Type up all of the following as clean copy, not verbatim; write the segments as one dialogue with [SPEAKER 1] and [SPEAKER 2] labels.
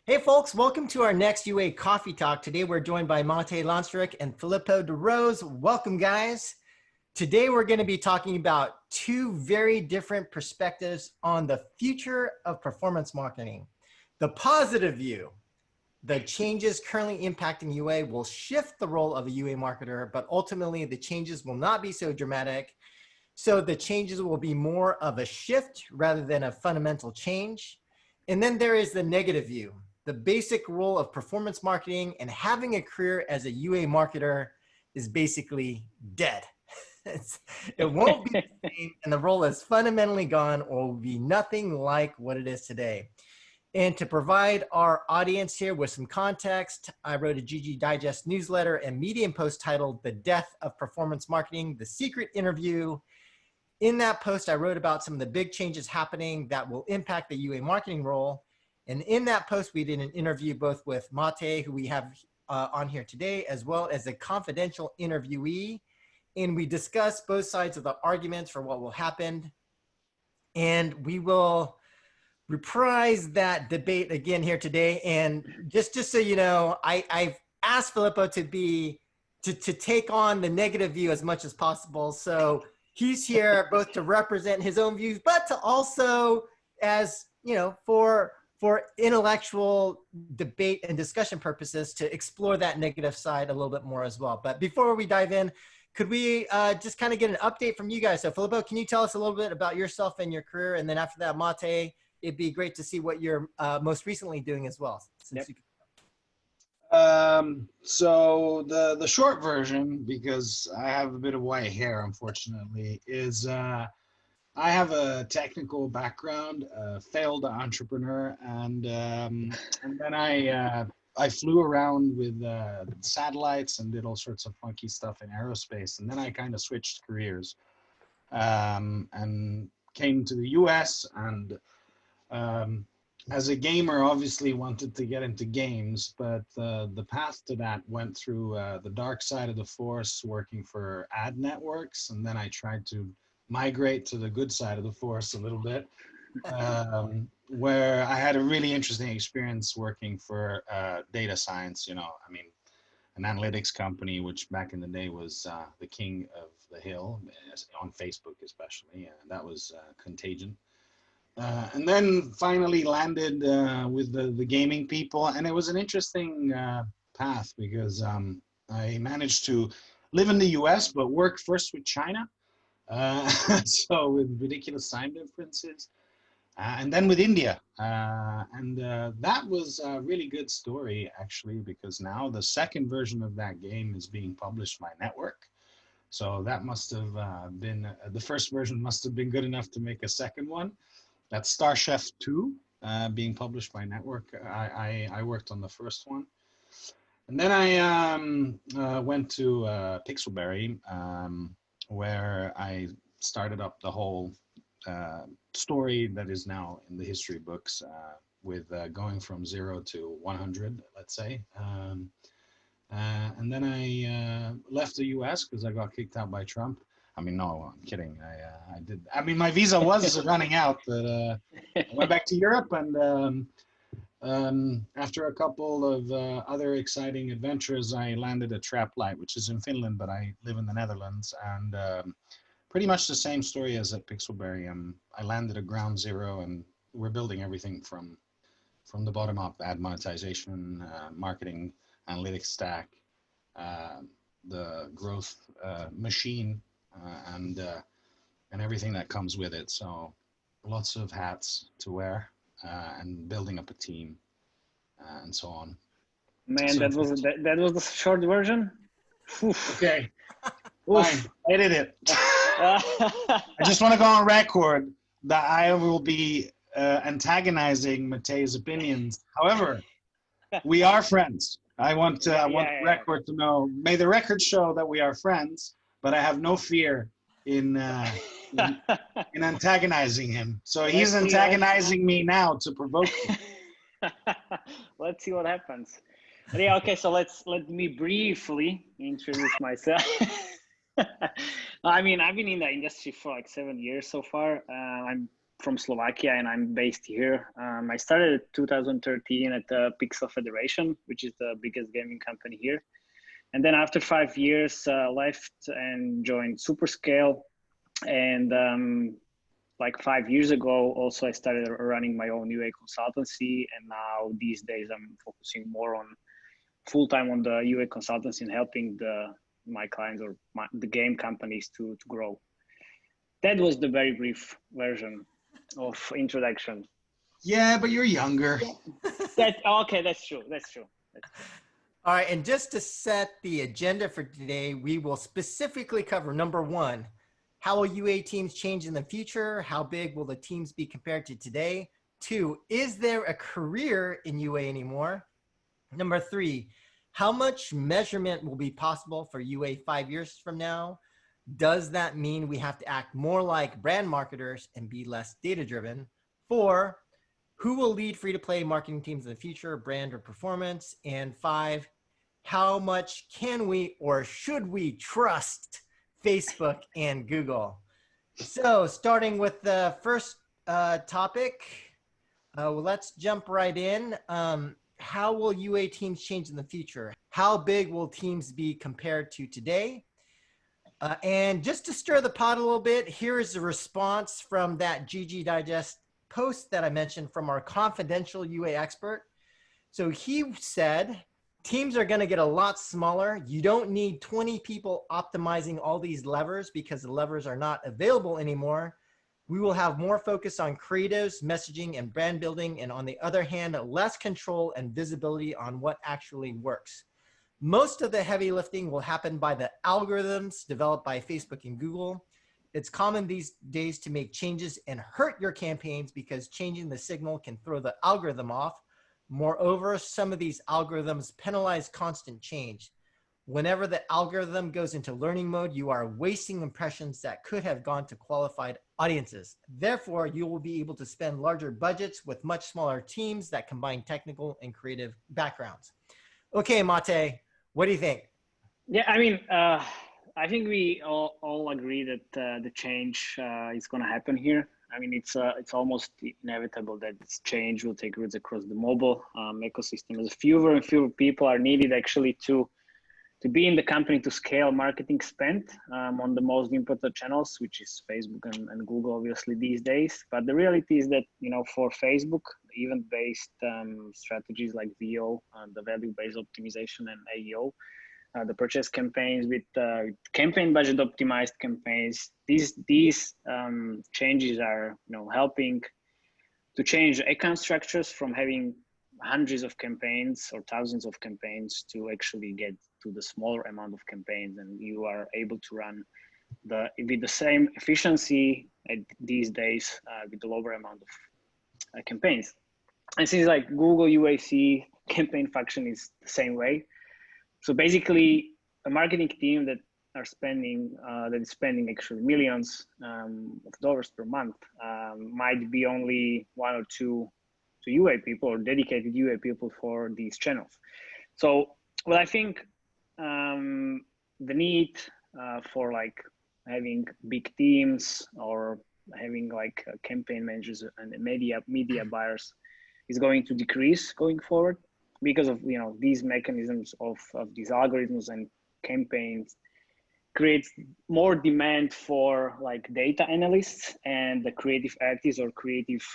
[SPEAKER 1] Hey folks, welcome to our next UA Coffee Talk. Today we're joined by Matej and Filippo DeRose. Welcome guys. Today we're going to be talking about two very different perspectives on the future of performance marketing. The positive view, the changes currently impacting UA will shift the role of a UA marketer, but ultimately the changes will not be so dramatic. So the changes will be more of a shift rather than a fundamental change. And then there is the negative view. The basic role of performance marketing and having a career as a UA marketer is basically dead. It won't be the same, and the role is fundamentally gone or will be nothing like what it is today. And to provide our audience here with some context, I wrote a GG Digest newsletter and Medium post titled The Death of Performance Marketing, The Secret Interview. In that post, I wrote about some of the big changes happening that will impact the UA marketing role. And in that post, we did an interview both with Matej, who we have on here today, as well as a confidential interviewee. And we discussed both sides of the arguments for what will happen. And we will reprise that debate again here today. And just so you know, I've asked Filippo to take on the negative view as much as possible. So he's here both to represent his own views, but to also, as you know, for intellectual debate and discussion purposes, to explore that negative side a little bit more as well. But before we dive in, could we just kind of get an update from you guys? So Filippo, can you tell us a little bit about yourself and your career? And then after that, Matej, it'd be great to see what you're most recently doing as well. Since
[SPEAKER 2] So the short version, because I have a bit of white hair, unfortunately, is I have a technical background, failed entrepreneur, and then I flew around with satellites and did all sorts of funky stuff in aerospace, and then I kind of switched careers and came to the US and as a gamer, obviously wanted to get into games, but the path to that went through the dark side of the force, working for ad networks, and then I tried to migrate to the good side of the force a little bit, where I had a really interesting experience working for data science. You know, I mean, an analytics company, which back in the day was the king of the hill, on Facebook especially, and that was Contagion. And then finally landed with the gaming people, and it was an interesting path because I managed to live in the US but work first with China, so with ridiculous time differences, and then with India, and that was a really good story actually, because now the second version of that game is being published by Network. So that must have been, the first version must have been good enough to make a second one. That's Star Chef 2, being published by Network. I worked on the first one. And then I went to Pixelberry, where I started up the whole story that is now in the history books, with going from 0 to 100, let's say. And then I left the US because I got kicked out by Trump. I mean, no, I'm kidding. I did. I mean, my visa was running out, but I went back to Europe, and after a couple of other exciting adventures, I landed at Traplight, which is in Finland, but I live in the Netherlands, and pretty much the same story as at Pixelberry. I landed at ground zero, and we're building everything from the bottom up: ad monetization, marketing, analytics stack, the growth machine. And everything that comes with it. So lots of hats to wear, and building up a team, and so on.
[SPEAKER 3] Man, so that was the short version.
[SPEAKER 2] Oof. Okay, fine. Edit it. I just want to go on record that I will be antagonizing Matej's opinions. However, we are friends. I want the record to know. May the record show that we are friends. But I have no fear in antagonizing him. So he's antagonizing me now to provoke me.
[SPEAKER 3] Let's see what happens. But yeah, okay. So let me briefly introduce myself. I mean, I've been in the industry for like 7 years so far. I'm from Slovakia, and I'm based here. I started in 2013 at the Pixel Federation, which is the biggest gaming company here. And then after 5 years, left and joined Superscale. And like 5 years ago, also I started running my own UA consultancy. And now these days I'm focusing more on full-time on the UA consultancy and helping my clients or the game companies to grow. That was the very brief version of introduction.
[SPEAKER 2] Yeah, but you're younger.
[SPEAKER 3] Okay, that's true. That's true.
[SPEAKER 1] All right, and just to set the agenda for today, we will specifically cover number one, how will UA teams change in the future? How big will the teams be compared to today? 2, is there a career in UA anymore? Number 3, how much measurement will be possible for UA 5 years from now? Does that mean we have to act more like brand marketers and be less data-driven? 4, who will lead free-to-play marketing teams in the future, brand or performance? And 5, how much can we or should we trust Facebook and Google? So starting with the first topic, let's jump right in. How will UA teams change in the future? How big will teams be compared to today? And just to stir the pot a little bit, here is a response from that GG Digest post that I mentioned from our confidential UA expert. So he said, teams are going to get a lot smaller. You don't need 20 people optimizing all these levers because the levers are not available anymore. We will have more focus on creatives, messaging, and brand building. And on the other hand, less control and visibility on what actually works. Most of the heavy lifting will happen by the algorithms developed by Facebook and Google. It's common these days to make changes and hurt your campaigns because changing the signal can throw the algorithm off. Moreover, some of these algorithms penalize constant change. Whenever the algorithm goes into learning mode, you are wasting impressions that could have gone to qualified audiences. Therefore, you will be able to spend larger budgets with much smaller teams that combine technical and creative backgrounds. Okay, Matej, what do you think?
[SPEAKER 3] Yeah, I mean, I think we all agree that the change is going to happen here. I mean, it's almost inevitable that this change will take roots across the mobile ecosystem. As fewer and fewer people are needed actually to be in the company to scale marketing spend on the most important channels, which is Facebook and Google, obviously these days. But the reality is that, you know, for Facebook, event-based strategies like VO, the value-based optimization, and AEO, the purchase campaigns with campaign budget optimized campaigns, these changes are, you know, helping to change account structures from having hundreds of campaigns or thousands of campaigns to actually get to the smaller amount of campaigns, and you are able to run with the same efficiency these days with the lower amount of campaigns. And since like Google UAC campaign function is the same way, so basically a marketing team that is spending actually millions of dollars per month might be only 1 or 2 UA people or dedicated UA people for these channels. So, well, I think the need for like having big teams or having like campaign managers and media buyers is going to decrease going forward because of, you know, these mechanisms of these algorithms and campaigns creates more demand for like data analysts and the creative artists or creative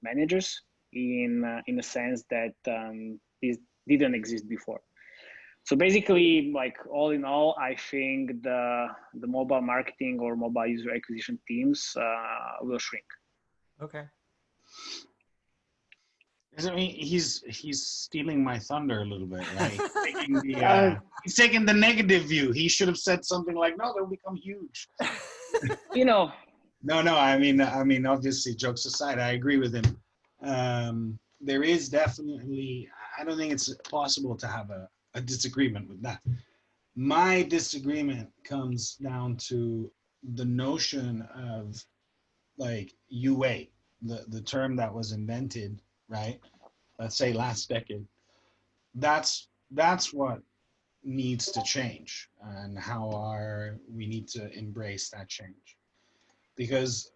[SPEAKER 3] managers in a sense that this didn't exist before. So basically, like all in all, I think the mobile marketing or mobile user acquisition teams will shrink.
[SPEAKER 1] Okay.
[SPEAKER 2] I mean, he's stealing my thunder a little bit, right? He's taking the negative view. He should have said something like, "No, they'll become huge."
[SPEAKER 3] You know.
[SPEAKER 2] No. I mean, obviously, jokes aside, I agree with him. There is definitely. I don't think it's possible to have a disagreement with that. My disagreement comes down to the notion of like UA, the term that was invented, right? Let's say last decade. That's what needs to change, and how we need to embrace that change, because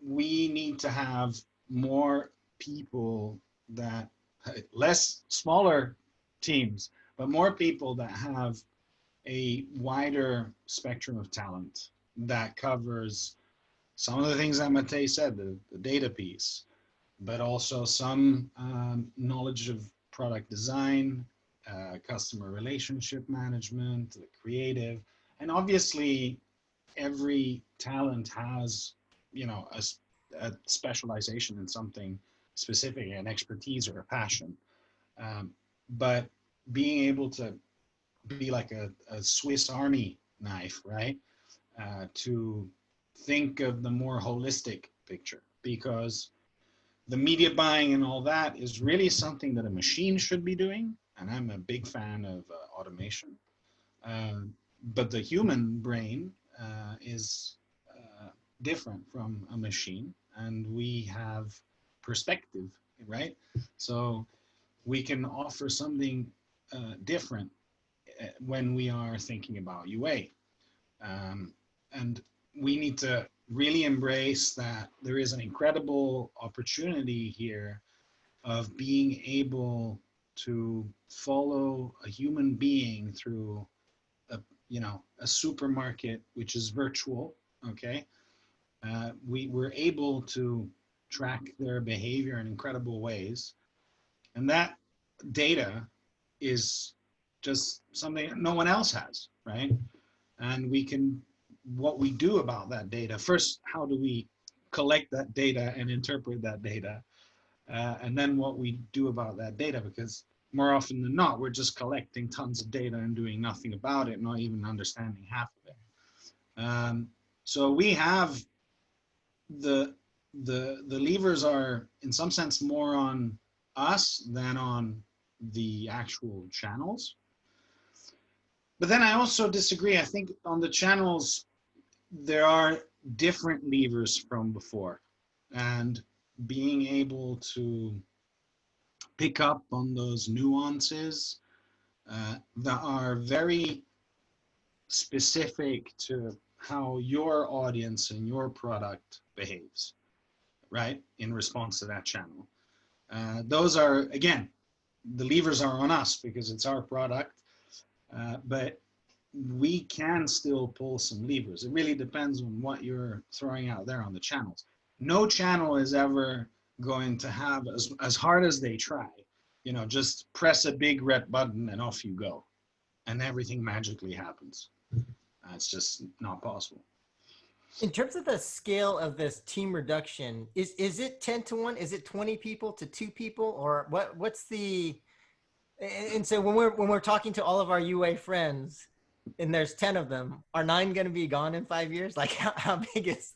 [SPEAKER 2] we need to have more people that, less smaller teams, but more people that have a wider spectrum of talent that covers some of the things that Matej said, the data piece, but also some knowledge of product design, customer relationship management, the creative, and obviously every talent has, you know, a specialization in something specific, an expertise or a passion. But being able to be like a Swiss Army knife, right? To think of the more holistic picture, because the media buying and all that is really something that a machine should be doing. And I'm a big fan of automation. But the human brain is different from a machine, and we have perspective, right? So we can offer something different when we are thinking about UA. And we need to really embrace that there is an incredible opportunity here of being able to follow a human being through a, you know, a supermarket, which is virtual, okay? We're able to track their behavior in incredible ways. And that data is just something no one else has, right? And we can, what we do about that data, first, how do we collect that data and interpret that data? And then what we do about that data, because more often than not, we're just collecting tons of data and doing nothing about it, not even understanding half of it. So we have the levers are in some sense more on us than on the actual channels. But then I also disagree. I think on the channels, there are different levers from before, and being able to pick up on those nuances that are very specific to how your audience and your product behaves, right, in response to that channel. Those are, again, the levers are on us because it's our product, but we can still pull some levers. It really depends on what you're throwing out there on the channels. No channel is ever going to have, as hard as they try, you know, just press a big red button and off you go, and everything magically happens. It's just not possible.
[SPEAKER 1] In terms of the scale of this team reduction, is it 10 to 1? Is it 20 people to 2 people, or what's the? And so when we're talking to all of our UA friends, and there's 10 of them, are 9 going to be gone in 5 years? Like how big is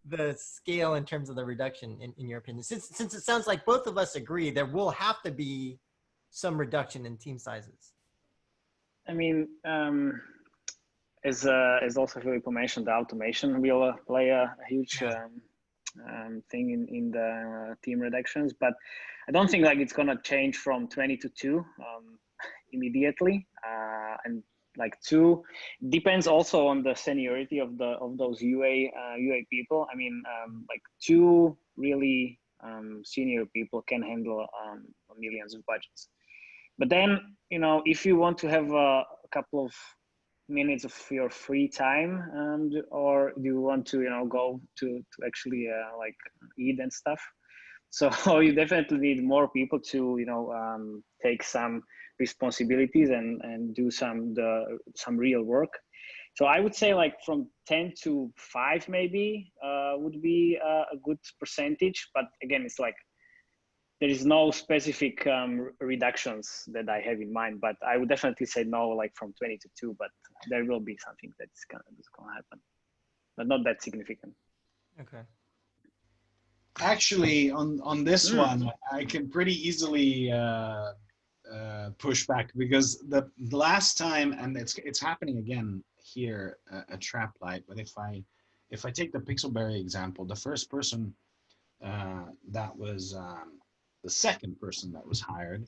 [SPEAKER 1] the scale in terms of the reduction in your opinion? Since it sounds like both of us agree there will have to be some reduction in team sizes.
[SPEAKER 3] I mean, as also Filippo mentioned, the automation will play a huge thing in the team reductions, but I don't think like it's gonna change from 20 to 2 immediately, and like 2 depends also on the seniority of those UA people. I mean, like 2 really senior people can handle millions of budgets. But then, you know, if you want to have a couple of minutes of your free time, or do you want to, you know, go to actually like eat and stuff? So you definitely need more people to, you know, take some responsibilities and do some real work. So I would say like from 10 to 5 maybe would be a good percentage. But again, it's like there is no specific reductions that I have in mind, but I would definitely say no, like from 20 to 2, but there will be something that's gonna happen, but not that significant.
[SPEAKER 1] Okay.
[SPEAKER 2] Actually, on this one, I can pretty easily push back, because the last time, and it's happening again here at Traplight, but if I take the Pixelberry example, the first person that was the second person that was hired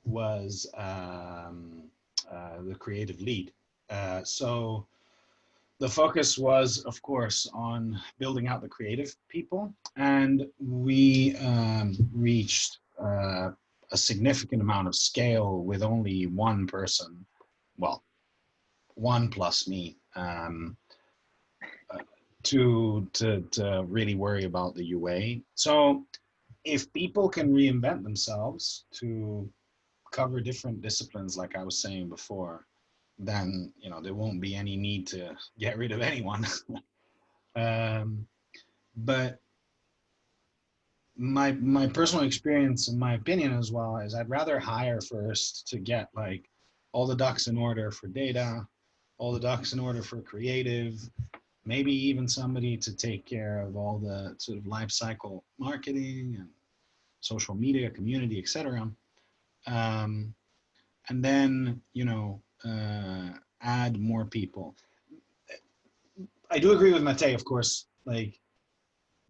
[SPEAKER 2] was the creative lead. So the focus was, of course, on building out the creative people, and we reached a significant amount of scale with only one person, well, one plus me, to really worry about the UA. So if people can reinvent themselves to cover different disciplines, like I was saying before, then there won't be any need to get rid of anyone. But my personal experience and my opinion as well is I'd rather hire first to get like all the ducks in order for data, all the ducks in order for creative, maybe even somebody to take care of all the sort of life cycle marketing and social media, community, etc. And then add more people. I do agree with Matej, of course. Like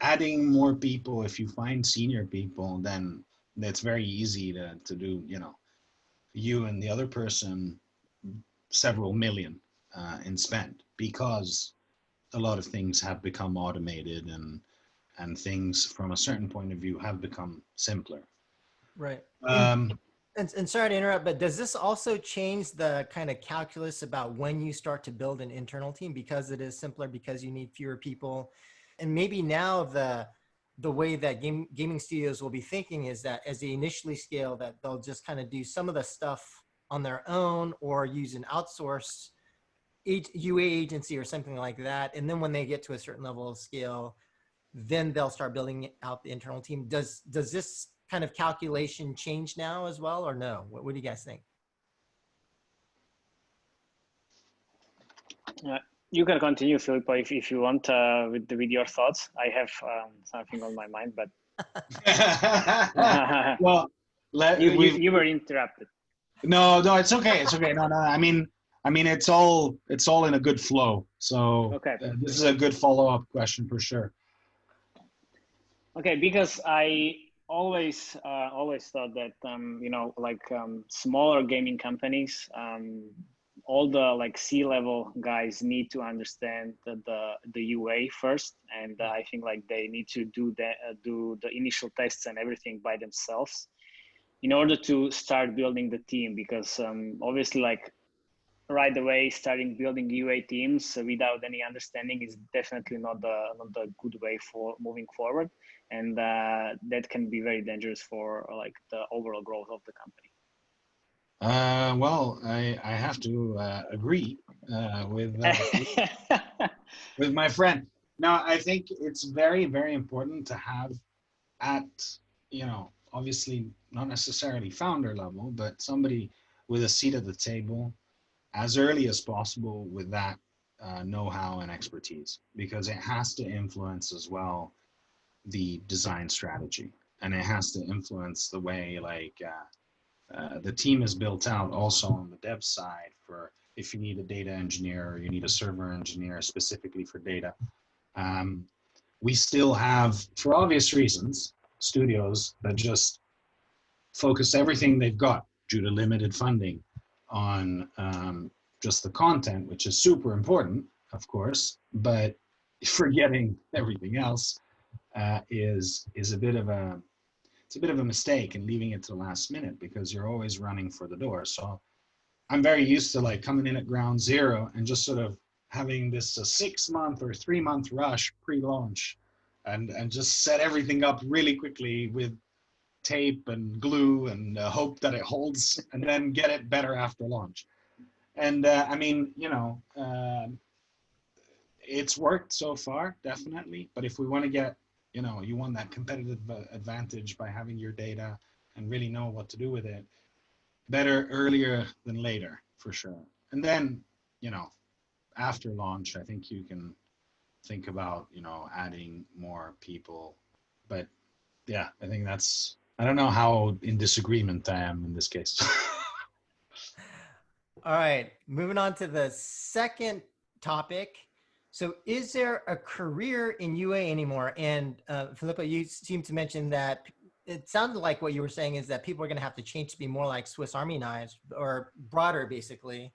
[SPEAKER 2] adding more people, if you find senior people, then it's very easy to do. You and the other person several million in spend, because a lot of things have become automated and things from a certain point of view have become simpler.
[SPEAKER 1] Right. And sorry to interrupt, but does this also change the kind of calculus about when you start to build an internal team, because it is simpler, because you need fewer people? And maybe now the way that gaming studios will be thinking is that as they initially scale, that they'll just kind of do some of the stuff on their own or use an outsourced UA agency or something like that. And then when they get to a certain level of scale, then they'll start building out the internal team. Does this kind of calculation change now as well, or no? What do you guys think?
[SPEAKER 3] You can continue, Filippo, if you want with your thoughts. I have something on my mind, but
[SPEAKER 2] well,
[SPEAKER 3] you were interrupted.
[SPEAKER 2] No, it's okay. It's okay. No. I mean, it's all in a good flow. So
[SPEAKER 3] okay.
[SPEAKER 2] This is a good follow-up question for sure.
[SPEAKER 3] Okay, because I always thought that smaller gaming companies, all the like C-level guys need to understand the UA first, and I think like they need to do the initial tests and everything by themselves in order to start building the team, because obviously like right away starting building UA teams without any understanding is definitely not the good way for moving forward, and that can be very dangerous for like the overall growth of the company.
[SPEAKER 2] Well, I have to agree with with my friend. Now, I think it's very, very important to have at, obviously not necessarily founder level, but somebody with a seat at the table as early as possible with that know-how and expertise, because it has to influence as well the design strategy, and it has to influence the way like the team is built out also on the dev side, for if you need a data engineer or you need a server engineer specifically for data. We still have, for obvious reasons, studios that just focus everything they've got due to limited funding on just the content, which is super important, of course, but forgetting everything else is a bit of a mistake, and leaving it to the last minute, because you're always running for the door. So I'm very used to like coming in at ground zero and just sort of having this 6-month or 3-month rush pre-launch, and just set everything up really quickly with tape and glue and hope that it holds, and then get it better after launch. And I mean, it's worked so far, definitely. But if we want to get, you want that competitive advantage by having your data and really know what to do with it, better earlier than later, for sure. And then, after launch, I think you can think about, adding more people. But yeah, I think I don't know how in disagreement I am in this case.
[SPEAKER 1] All right, moving on to the second topic. So is there a career in UA anymore? And Filippo, you seem to mention that it sounded like what you were saying is that people are going to have to change to be more like Swiss Army knives, or broader, basically.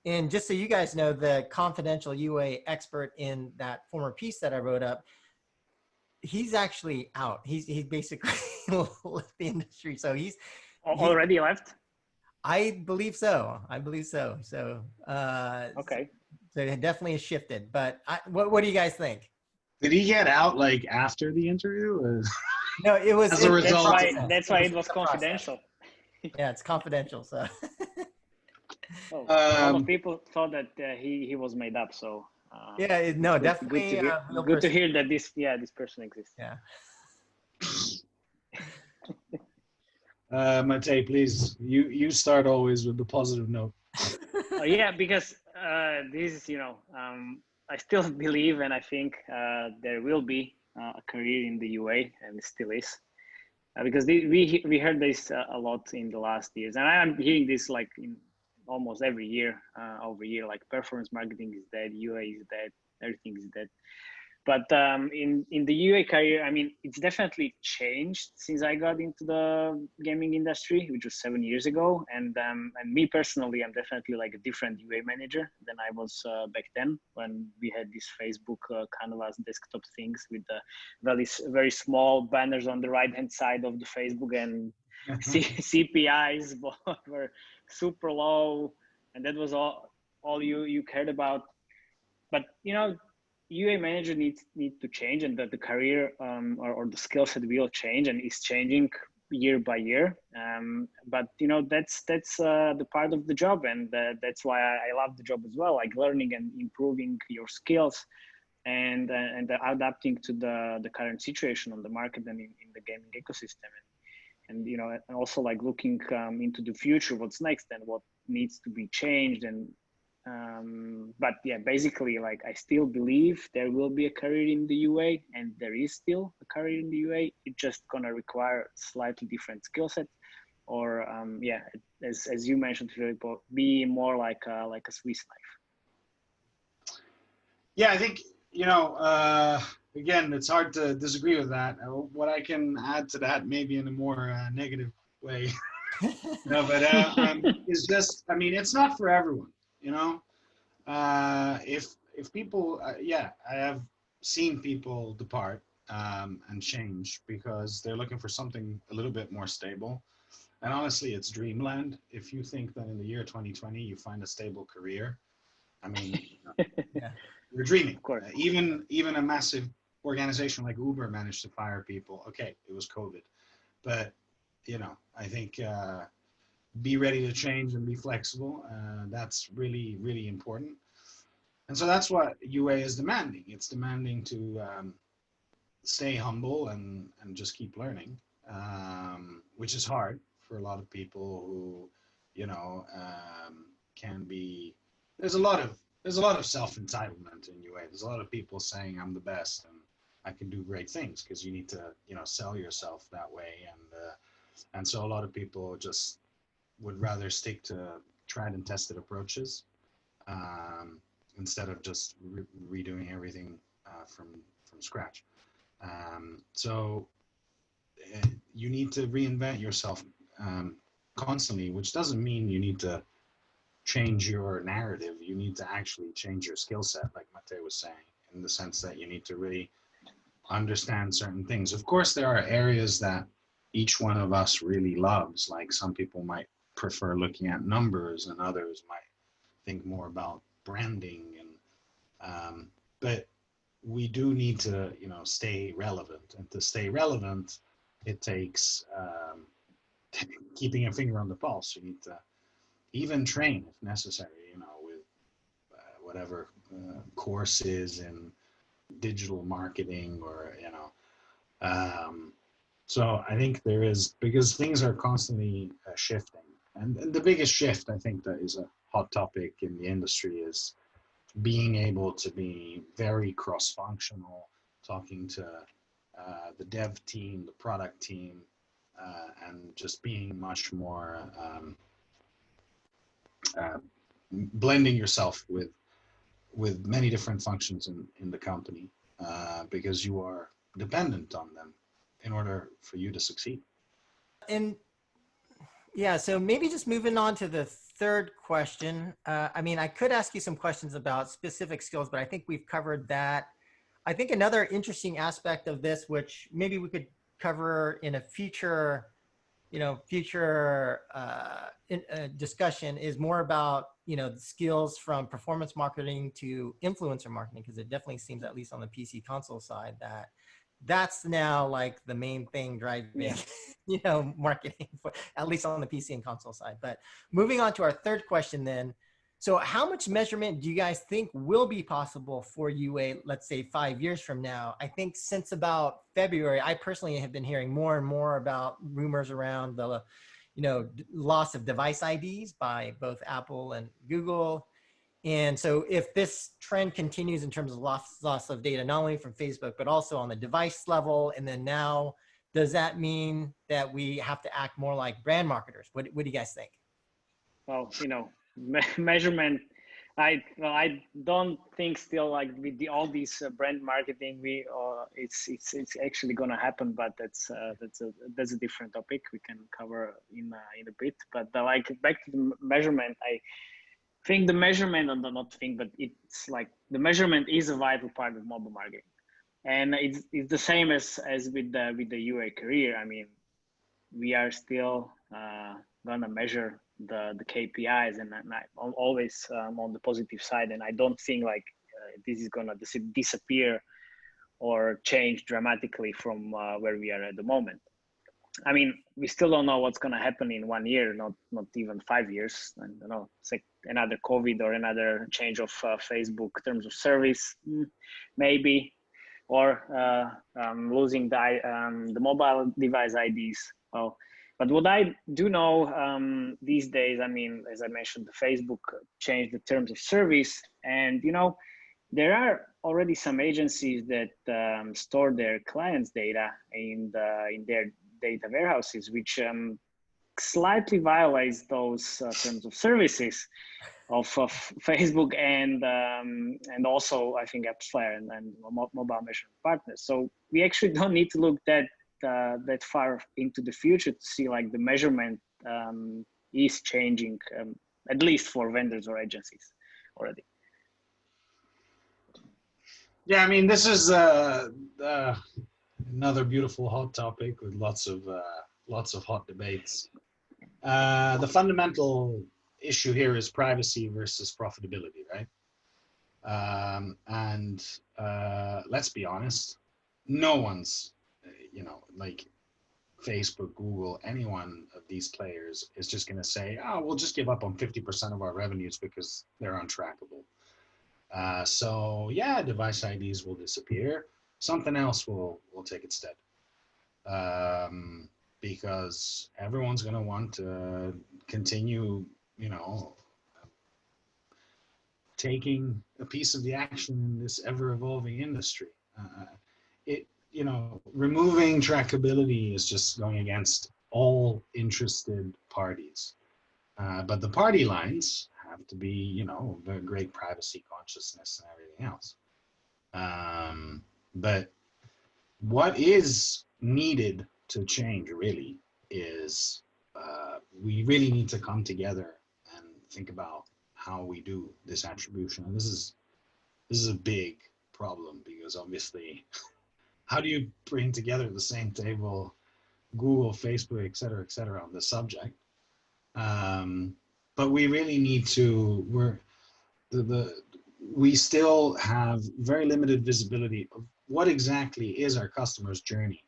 [SPEAKER 1] And just so you guys know, the confidential UA expert in that former piece that I wrote up, he's actually out. He's basically left the industry. So he
[SPEAKER 3] Already left?
[SPEAKER 1] I believe so. I believe so. So
[SPEAKER 3] Okay.
[SPEAKER 1] so it definitely has shifted. But what do you guys think?
[SPEAKER 2] Did he get out like after the interview? Or?
[SPEAKER 1] No, it was
[SPEAKER 2] As a result.
[SPEAKER 3] That's why it was confidential.
[SPEAKER 1] Yeah, it's confidential. So
[SPEAKER 3] Oh, a lot of people thought that he was made up. So
[SPEAKER 1] yeah, no, definitely
[SPEAKER 3] good to hear that this person exists.
[SPEAKER 1] Yeah.
[SPEAKER 2] Matej, please, you start always with the positive note.
[SPEAKER 3] Yeah, because this is, I still believe and I think there will be a career in the UA, and it still is. Because we heard this a lot in the last years, and I'm hearing this like in almost every year, like performance marketing is dead, UA is dead, everything is dead. But in the UA career, I mean, it's definitely changed since I got into the gaming industry, which was 7 years ago. And me personally, I'm definitely like a different UA manager than I was back then, when we had these Facebook canvas desktop things with the very small banners on the right-hand side of the Facebook, and CPIs were super low, and that was all you cared about. But UA manager needs to change, and that the career or the skill set will change, and is changing year by year. But that's the part of the job, and that's why I love the job as well, like learning and improving your skills, and adapting to the current situation on the market and in the gaming ecosystem, and also like looking into the future, what's next and what needs to be changed. And but yeah, basically, like, I still believe there will be a career in the UA, and there is still a career in the UA. It's just gonna require slightly different skill set, or as you mentioned, Filippo, be more like a Swiss life.
[SPEAKER 2] Yeah, I think again, it's hard to disagree with that. What I can add to that, maybe in a more negative way, no, but it's just, I mean, it's not for everyone. If people, I have seen people depart and change because they're looking for something a little bit more stable. And honestly, it's dreamland. If you think that in the year 2020 you find a stable career, I mean,
[SPEAKER 1] Yeah.
[SPEAKER 2] you're dreaming.
[SPEAKER 3] Of course.
[SPEAKER 2] Even a massive organization like Uber managed to fire people. Okay, it was COVID, but I think. Be ready to change and be flexible. That's really, really important. And so that's what UA is demanding. It's demanding to stay humble and just keep learning, which is hard for a lot of people who, can be, there's a lot of self-entitlement in UA. There's a lot of people saying I'm the best and I can do great things, because you need to, sell yourself that way. And so a lot of people just would rather stick to tried and tested approaches instead of just redoing everything from scratch. So you need to reinvent yourself constantly, which doesn't mean you need to change your narrative. You need to actually change your skill set, like Matej was saying, in the sense that you need to really understand certain things. Of course, there are areas that each one of us really loves. Like, some people might prefer looking at numbers, and others might think more about branding, and but we do need to stay relevant, and to stay relevant it takes keeping a finger on the pulse. You need to even train if necessary, with whatever courses in digital marketing, or so I think there is, because things are constantly shifting. And the biggest shift, I think, that is a hot topic in the industry is being able to be very cross-functional, talking to the dev team, the product team, and just being much more blending yourself with many different functions in the company, because you are dependent on them in order for you to succeed.
[SPEAKER 1] And yeah, so maybe just moving on to the third question. I mean, I could ask you some questions about specific skills, but I think we've covered that. I think another interesting aspect of this, which maybe we could cover in a future, discussion, is more about, the skills from performance marketing to influencer marketing, because it definitely seems, at least on the PC console side, that that's now like the main thing driving, marketing, for, at least on the PC and console side. But moving on to our third question then. So how much measurement do you guys think will be possible for UA, let's say 5 years from now? I think since about February, I personally have been hearing more and more about rumors around the, loss of device IDs by both Apple and Google. And so if this trend continues in terms of loss of data, not only from Facebook, but also on the device level, and then now, does that mean that we have to act more like brand marketers? What do you guys think?
[SPEAKER 3] Well, measurement, I don't think still, like with all these brand marketing, it's actually going to happen, but that's a different topic we can cover in a bit. But like back to the measurement, I think the measurement, or not think, but it's like the measurement is a vital part of mobile marketing, and it's the same as with the UA career. I mean, we are still gonna measure the KPIs, and I'm always on the positive side, and I don't think like this is gonna disappear or change dramatically from where we are at the moment. I mean, we still don't know what's gonna happen in 1 year, not even 5 years. I don't know, it's like another COVID or another change of Facebook terms of service, maybe, or losing the mobile device IDs. Well, but what I do know these days, I mean, as I mentioned, the Facebook changed the terms of service, and there are already some agencies that store their clients' data in their data warehouses, which slightly violates those terms of services of Facebook and also I think AppsFlyer and mobile measurement partners. So we actually don't need to look that far into the future to see like the measurement is changing, at least for vendors or agencies already.
[SPEAKER 2] Yeah, I mean, this is another beautiful hot topic with lots of hot debates. The fundamental issue here is privacy versus profitability, right? And let's be honest, no one's, like Facebook, Google, any one of these players is just going to say, oh, we'll just give up on 50% of our revenues because they're untrackable. So yeah, device IDs will disappear. Something else will take its stead. Because everyone's going to want to continue, taking a piece of the action in this ever-evolving industry. Removing trackability is just going against all interested parties. But the party lines have to be, the great privacy consciousness and everything else. But what is needed to change really is we really need to come together and think about how we do this attribution. And this is a big problem, because obviously, how do you bring together at the same table Google, Facebook, et cetera, on this subject? But we really need to, we still have very limited visibility of what exactly is our customer's journey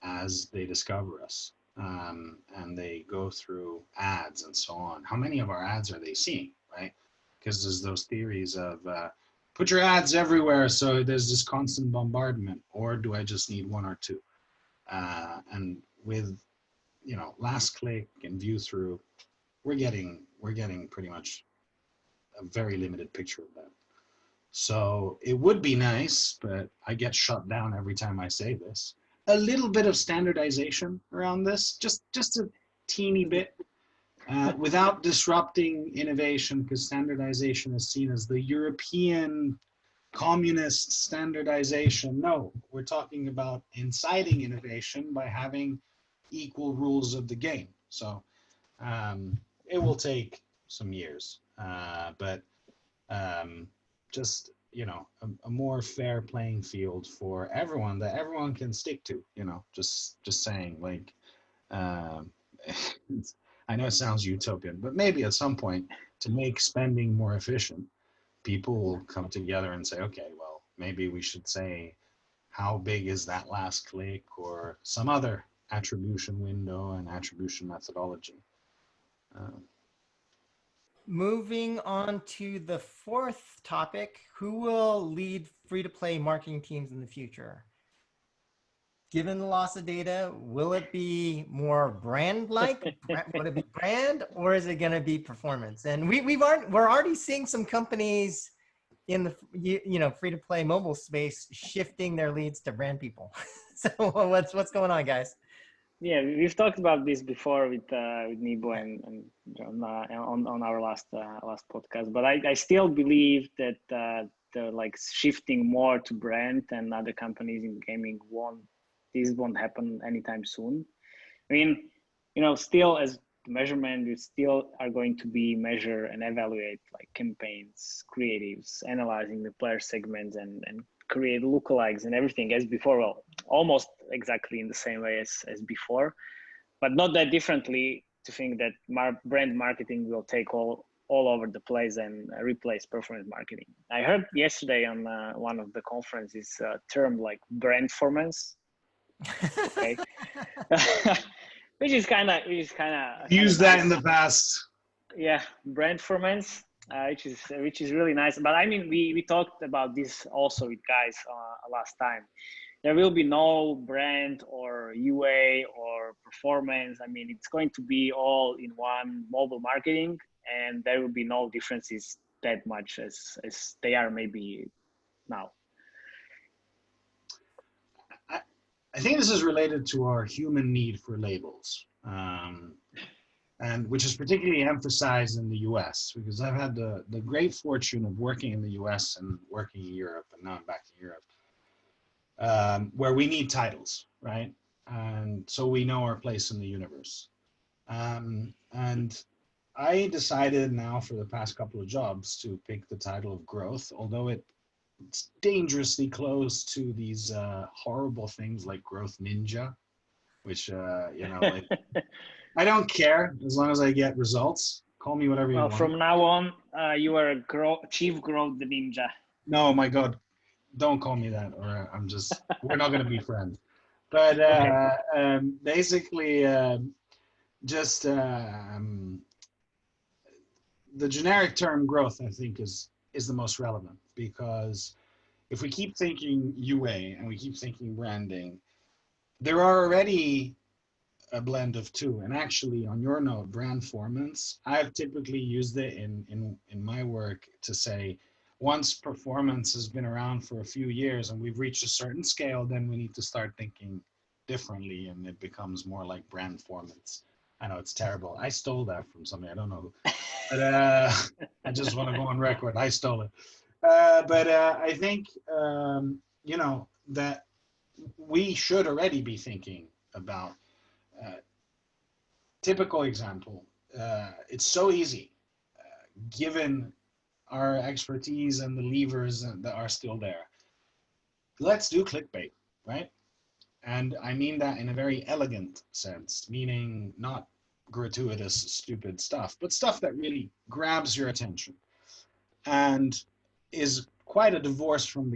[SPEAKER 2] as they discover us, and they go through ads and so on. How many of our ads are they seeing, right? Because there's those theories of put your ads everywhere so there's this constant bombardment, or do I just need one or two? And with last click and view through, we're getting pretty much a very limited picture of that. So it would be nice, but I get shut down every time I say this, a little bit of standardization around this, just a teeny bit, without disrupting innovation, because standardization is seen as the European communist standardization. No, we're talking about inciting innovation by having equal rules of the game. So it will take some years, but just a more fair playing field for everyone that everyone can stick to. Just saying, like, I know it sounds utopian, but maybe at some point, to make spending more efficient, people will come together and say, okay, well, maybe we should say, how big is that last click, or some other attribution window and attribution methodology.
[SPEAKER 1] Moving on to the fourth topic, who will lead free-to-play marketing teams in the future? Given the loss of data, will it be more brand-like? Would it be brand, or is it going to be performance? And we're already seeing some companies in the free-to-play mobile space shifting their leads to brand people. So what's going on, guys?
[SPEAKER 3] Yeah, we've talked about this before with Nibo and John on our last podcast. But I still believe that the like shifting more to brand and other companies in gaming won't happen anytime soon. I mean, still as measurement, we still are going to be measure and evaluate like campaigns, creatives, analyzing the player segments and create lookalikes and everything as before. Well, almost exactly in the same way as before, but not that differently to think that brand marketing will take all over the place and replace performance marketing. I heard yesterday on one of the conferences term like brandformance. Okay. which is kind of
[SPEAKER 2] Use that nice in the past.
[SPEAKER 3] Yeah, brandformance, which is really nice. But I mean, we talked about this also with guys last time. There will be no brand or UA or performance. I mean, it's going to be all in one mobile marketing, and there will be no differences that much as they are maybe now.
[SPEAKER 2] I think this is related to our human need for labels, and which is particularly emphasized in the US, because I've had the great fortune of working in the US and working in Europe, and now I'm back in Europe, where we need titles, right? And so we know our place in the universe. And I decided now for the past couple of jobs to pick the title of growth, although it's dangerously close to these horrible things like growth ninja, which, like, I don't care as long as I get results. Call me whatever you want.
[SPEAKER 3] Well, from now on, you are a chief growth ninja.
[SPEAKER 2] No, my God, don't call me that, or we're not going to be friends. But basically, just the generic term growth, I think, is the most relevant, because if we keep thinking UA and we keep thinking branding, there are already a blend of two. And actually, on your note, brandformance, I've typically used it in my work to say, once performance has been around for a few years and we've reached a certain scale, then we need to start thinking differently, and it becomes more like brandformance. I know it's terrible. I stole that from somebody. I don't know who. But I just want to go on record. I stole it. But I think, that we should already be thinking about typical example. It's so easy, given our expertise and the levers that are still there. Let's do clickbait, right? And I mean that in a very elegant sense, meaning not gratuitous, stupid stuff, but stuff that really grabs your attention and is quite a divorce from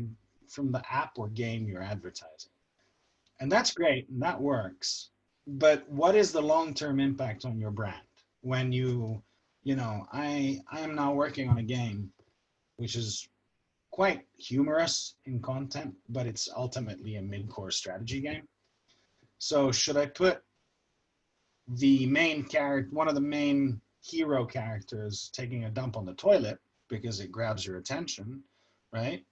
[SPEAKER 2] the app or game you're advertising. And that's great, and that works. But what is the long-term impact on your brand when I am now working on a game which is quite humorous in content, but it's ultimately a mid-core strategy game. So should I put the main character, one of the main hero characters, taking a dump on the toilet because it grabs your attention, right?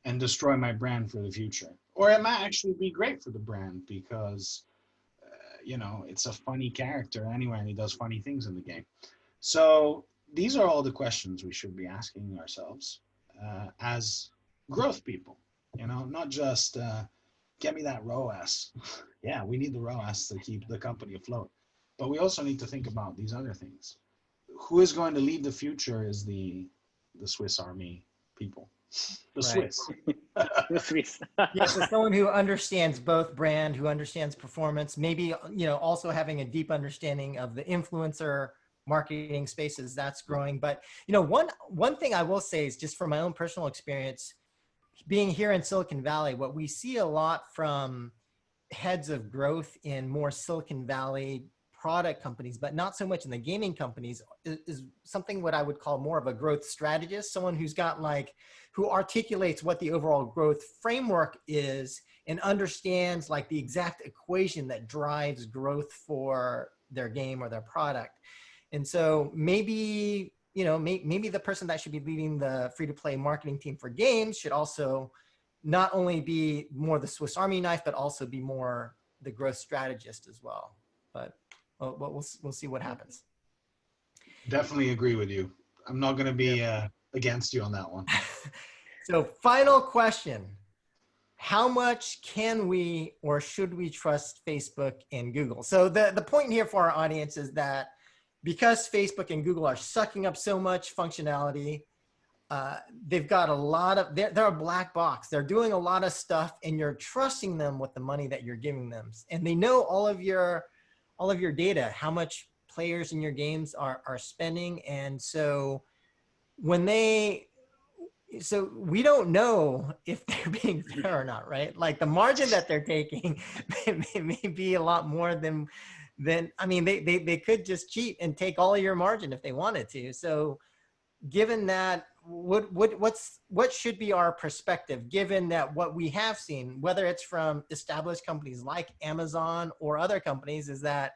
[SPEAKER 2] And destroy my brand for the future? Or it might actually be great for the brand because, it's a funny character anyway, and he does funny things in the game. So these are all the questions we should be asking ourselves as growth people, not just get me that ROAS. Yeah, we need the ROAS to keep the company afloat. But we also need to think about these other things. who is going to lead the future is the Swiss Army people, the
[SPEAKER 1] Right.
[SPEAKER 2] Swiss.
[SPEAKER 3] The Swiss.
[SPEAKER 1] Yeah, so someone who understands both brand, who understands performance, maybe, also having a deep understanding of the influencer marketing spaces that's growing. But, one thing I will say is, just from my own personal experience, being here in Silicon Valley, what we see a lot from heads of growth in more Silicon Valley product companies, but not so much in the gaming companies, is something what I would call more of a growth strategist, someone who's got who articulates what the overall growth framework is and understands the exact equation that drives growth for their game or their product. And so maybe, maybe the person that should be leading the free-to-play marketing team for games should also not only be more the Swiss Army knife, but also be more the growth strategist as well. But we'll see what happens.
[SPEAKER 2] Definitely agree with you. I'm not going to be against you on that one.
[SPEAKER 1] So final question. How much can we or should we trust Facebook and Google? So the point here for our audience is that because Facebook and Google are sucking up so much functionality, they've got a lot of, they're a black box. They're doing a lot of stuff and you're trusting them with the money that you're giving them. And they know all of your data, how much players in your games are spending. And so so we don't know if they're being fair or not, right? The margin that they're taking may be a lot more than they could just cheat and take all of your margin if they wanted to. So given that, what should be our perspective, given that what we have seen, whether it's from established companies like Amazon or other companies, is that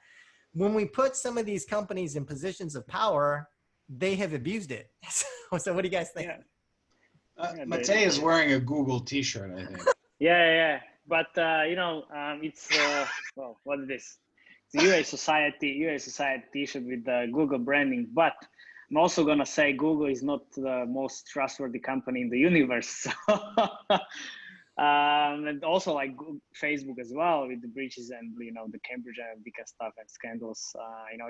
[SPEAKER 1] when we put some of these companies in positions of power, they have abused it. So what do you guys think?
[SPEAKER 2] Matej is wearing a Google t-shirt, I think.
[SPEAKER 3] Yeah. But, it's, well, what is this? It's UA Society t-shirt with the Google branding. But I'm also going to say Google is not the most trustworthy company in the universe. And also Facebook as well, with the breaches and, the Cambridge Analytica stuff and scandals.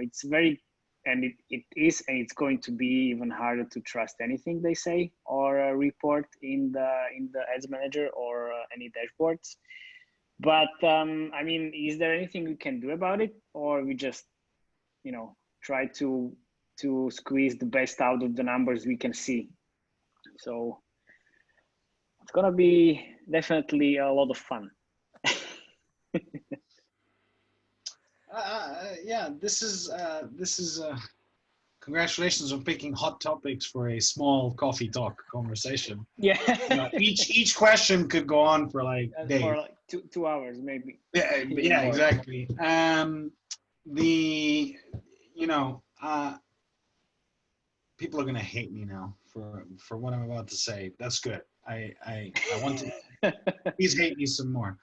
[SPEAKER 3] It's very, and it is, and it's going to be even harder to trust anything they say or report in the Ads Manager or any dashboards. But is there anything we can do about it, or we just, try to squeeze the best out of the numbers we can see? So it's gonna be definitely a lot of fun.
[SPEAKER 2] Yeah, this is congratulations on picking hot topics for a small coffee talk conversation.
[SPEAKER 3] Yeah.
[SPEAKER 2] Each question could go on for days.
[SPEAKER 3] For 2 hours maybe.
[SPEAKER 2] Yeah, exactly. People are gonna hate me now for what I'm about to say. That's good. I want to please hate me some more.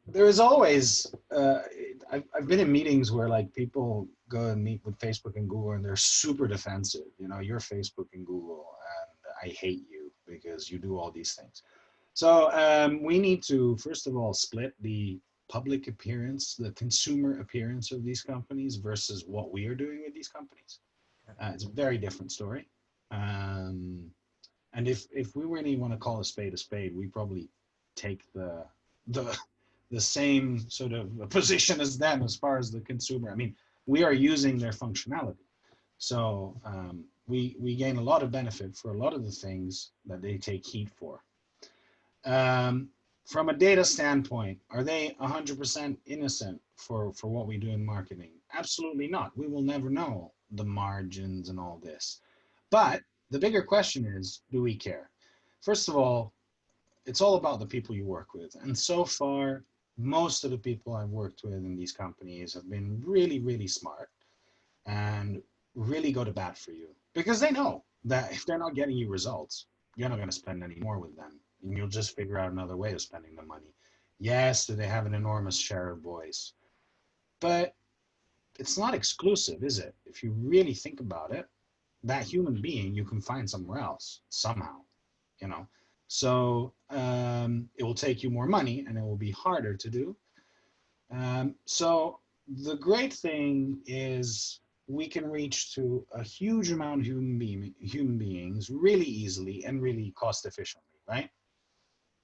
[SPEAKER 2] There is always I've been in meetings where people go and meet with Facebook and Google and they're super defensive. You're Facebook and Google and I hate you because you do all these things. So we need to first of all split the public appearance, the consumer appearance of these companies versus what we are doing with these companies. It's a very different story. And if we really want to call a spade, we probably take the same sort of position as them as far as the consumer. We are using their functionality. So we gain a lot of benefit for a lot of the things that they take heat for. From a data standpoint, are they 100% innocent for what we do in marketing? Absolutely not. We will never know the margins and all this. But the bigger question is, do we care? First of all, it's all about the people you work with. And so far, most of the people I've worked with in these companies have been really, really smart and really go to bat for you, because they know that if they're not getting you results, you're not going to spend any more with them, and you'll just figure out another way of spending the money. Yes, do they have an enormous share of voice? But it's not exclusive, is it? If you really think about it, that human being you can find somewhere else somehow, So it will take you more money and it will be harder to do. So the great thing is we can reach to a huge amount of human beings really easily and really cost efficiently, right?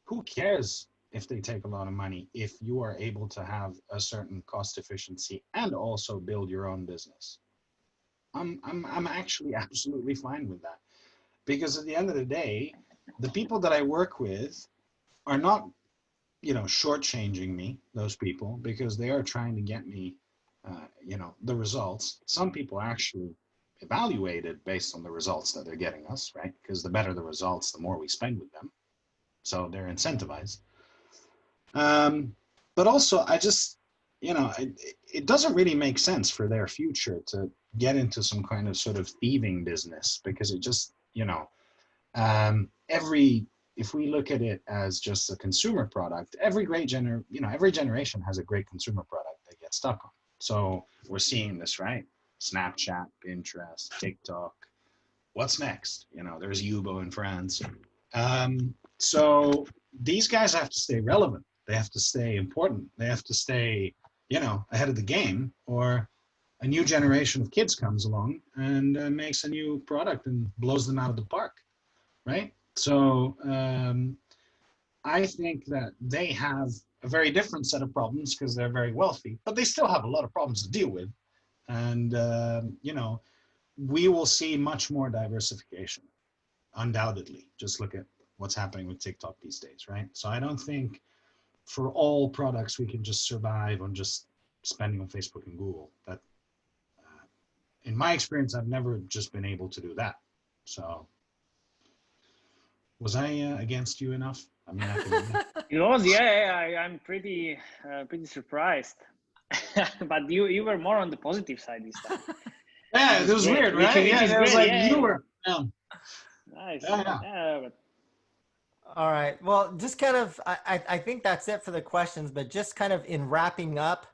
[SPEAKER 2] Who cares if they take a lot of money if you are able to have a certain cost efficiency and also build your own business? I'm actually absolutely fine with that, because at the end of the day, the people that I work with are not, shortchanging me, those people, because they are trying to get me, the results. Some people actually evaluate it based on the results that they're getting us, right? Because the better the results, the more we spend with them. So they're incentivized. But also, I just, it doesn't really make sense for their future to get into some kind of sort of thieving business, because it just, if we look at it as just a consumer product, every generation has a great consumer product they get stuck on. So we're seeing this, right? Snapchat, Pinterest, TikTok. What's next? There's Yubo in France. So these guys have to stay relevant. They have to stay important. They have to stay, ahead of the game, or a new generation of kids comes along and makes a new product and blows them out of the park, right? So I think that they have a very different set of problems because they're very wealthy, but they still have a lot of problems to deal with. And, we will see much more diversification, undoubtedly. Just look at what's happening with TikTok these days, right? So I don't think for all products we can just survive on just spending on Facebook and Google. That, in my experience, I've never just been able to do that. So was I against you enough? I mean,
[SPEAKER 3] It was, yeah. I'm pretty surprised, but you were more on the positive side this time.
[SPEAKER 2] Yeah, it was
[SPEAKER 3] great.
[SPEAKER 2] weird, right?
[SPEAKER 3] Which is
[SPEAKER 2] it was
[SPEAKER 3] great,
[SPEAKER 2] like you were. Yeah.
[SPEAKER 3] Nice.
[SPEAKER 2] Yeah.
[SPEAKER 3] But
[SPEAKER 1] All right. Well, just kind of, I think that's it for the questions, but just kind of in wrapping up,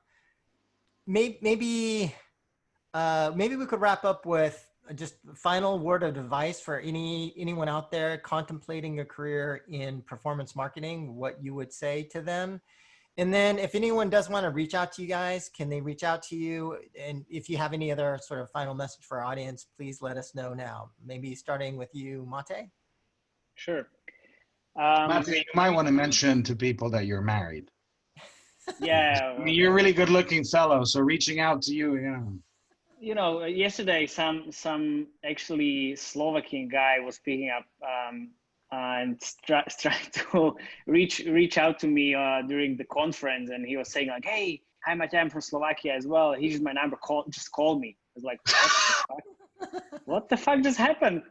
[SPEAKER 1] maybe we could wrap up with just final word of advice for anyone out there contemplating a career in performance marketing, what you would say to them. And then if anyone does want to reach out to you guys, can they reach out to you? And if you have any other sort of final message for our audience, please let us know now. Maybe starting with you, Matej.
[SPEAKER 3] sure.
[SPEAKER 2] Matej, you might want to mention to people that you're married.
[SPEAKER 3] Yeah.
[SPEAKER 2] I mean, you're a really good looking fellow, so reaching out to you,
[SPEAKER 3] Yesterday some actually Slovakian guy was picking up and trying to reach out to me during the conference, and he was saying like, "Hey, hi, Matej, I'm from Slovakia as well. Here's my number. Just call me." I was like, "What the fuck just happened?"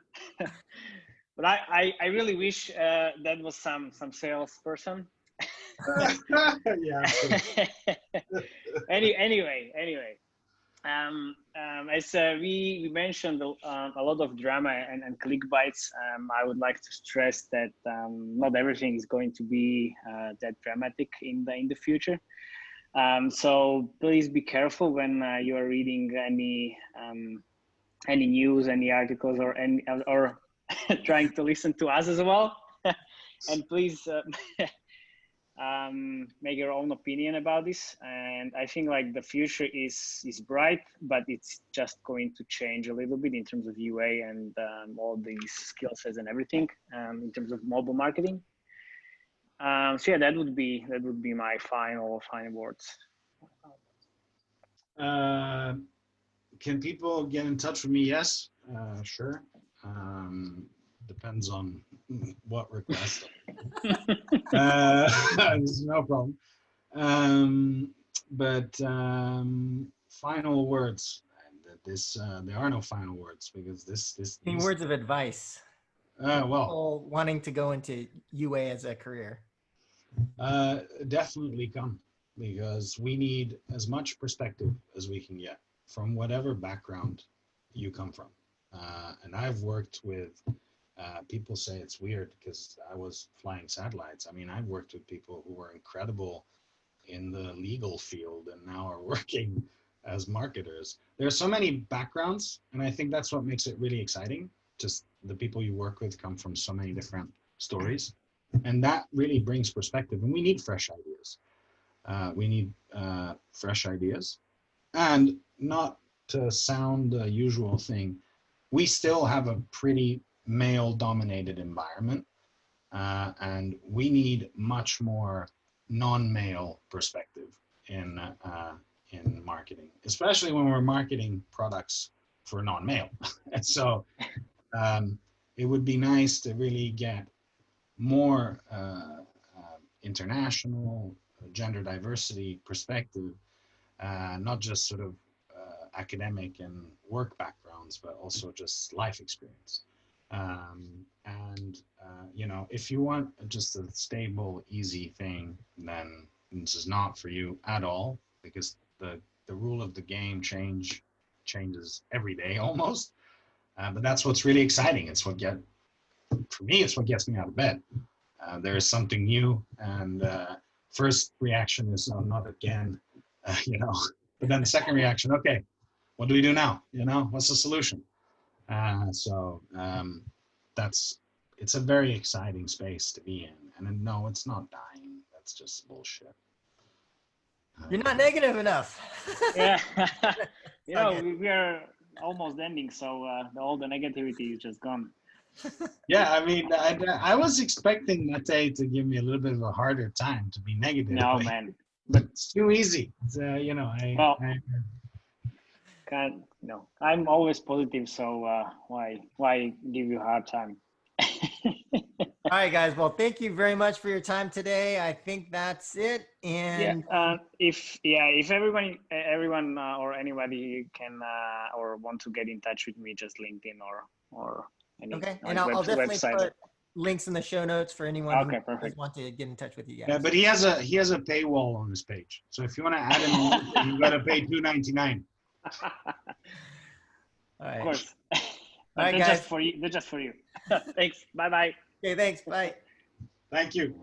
[SPEAKER 3] But I really wish that was some salesperson.
[SPEAKER 2] Yeah.
[SPEAKER 3] Anyway. As we mentioned a lot of drama and clickbaits, I would like to stress that not everything is going to be that dramatic in the future. So please be careful when you are reading any news, any articles, or trying to listen to us as well. And please make your own opinion about this. And I think like the future is bright, but it's just going to change a little bit in terms of UA and all these skill sets and everything in terms of mobile marketing. So yeah, that would be my final words.
[SPEAKER 2] Can people get in touch with me? Yes, sure. Depends on what request. There's no problem. But final words. There are no final words, because this.
[SPEAKER 1] Any words of advice?
[SPEAKER 2] Well,
[SPEAKER 1] people wanting to go into UA as a career.
[SPEAKER 2] Definitely come, because we need as much perspective as we can get from whatever background you come from. And I've worked with people say it's weird because I was flying satellites. I mean, I've worked with people who were incredible in the legal field and now are working as marketers. There are so many backgrounds, and I think that's what makes it really exciting. Just the people you work with come from so many different stories, and that really brings perspective. And we need fresh ideas. We need fresh ideas, and not to sound the usual thing, we still have a pretty male-dominated environment, and we need much more non-male perspective in marketing, especially when we're marketing products for non-male. And so it would be nice to really get more international gender diversity perspective, not just sort of academic and work backgrounds, but also just life experience. You know, if you want just a stable, easy thing, then this is not for you at all, because the rule of the game changes every day almost. But that's what's really exciting. It's what for me, it's what gets me out of bed. There is something new, and first reaction is, oh, not again, you know. But then the second reaction, okay, what do we do now? You know, what's the solution? It's a very exciting space to be in. And no, it's not dying. That's just bullshit.
[SPEAKER 1] You're not negative enough.
[SPEAKER 3] Yeah. You know, we are almost ending, so all the negativity is just gone.
[SPEAKER 2] Yeah, I mean, I was expecting Matej to give me a little bit of a harder time to be negative.
[SPEAKER 3] No, man.
[SPEAKER 2] But it's too easy. It's, you know,
[SPEAKER 3] I'm always positive, so why give you a hard time?
[SPEAKER 1] All right, guys. Well, thank you very much for your time today. I think that's it. And
[SPEAKER 3] if everyone or anybody can or want to get in touch with me, just LinkedIn or any
[SPEAKER 1] and I'll definitely
[SPEAKER 3] website.
[SPEAKER 1] put links in the show notes for anyone who wants to get in touch with you guys.
[SPEAKER 2] Yeah, but he has a paywall on his page. So if you want to add him, you got to pay $2.99.
[SPEAKER 1] All right.
[SPEAKER 3] Of course.
[SPEAKER 1] All right,
[SPEAKER 3] they're
[SPEAKER 1] guys.
[SPEAKER 3] Just for you. They're just for you. Thanks. Bye-bye.
[SPEAKER 1] Okay, thanks. Bye.
[SPEAKER 2] Thank you.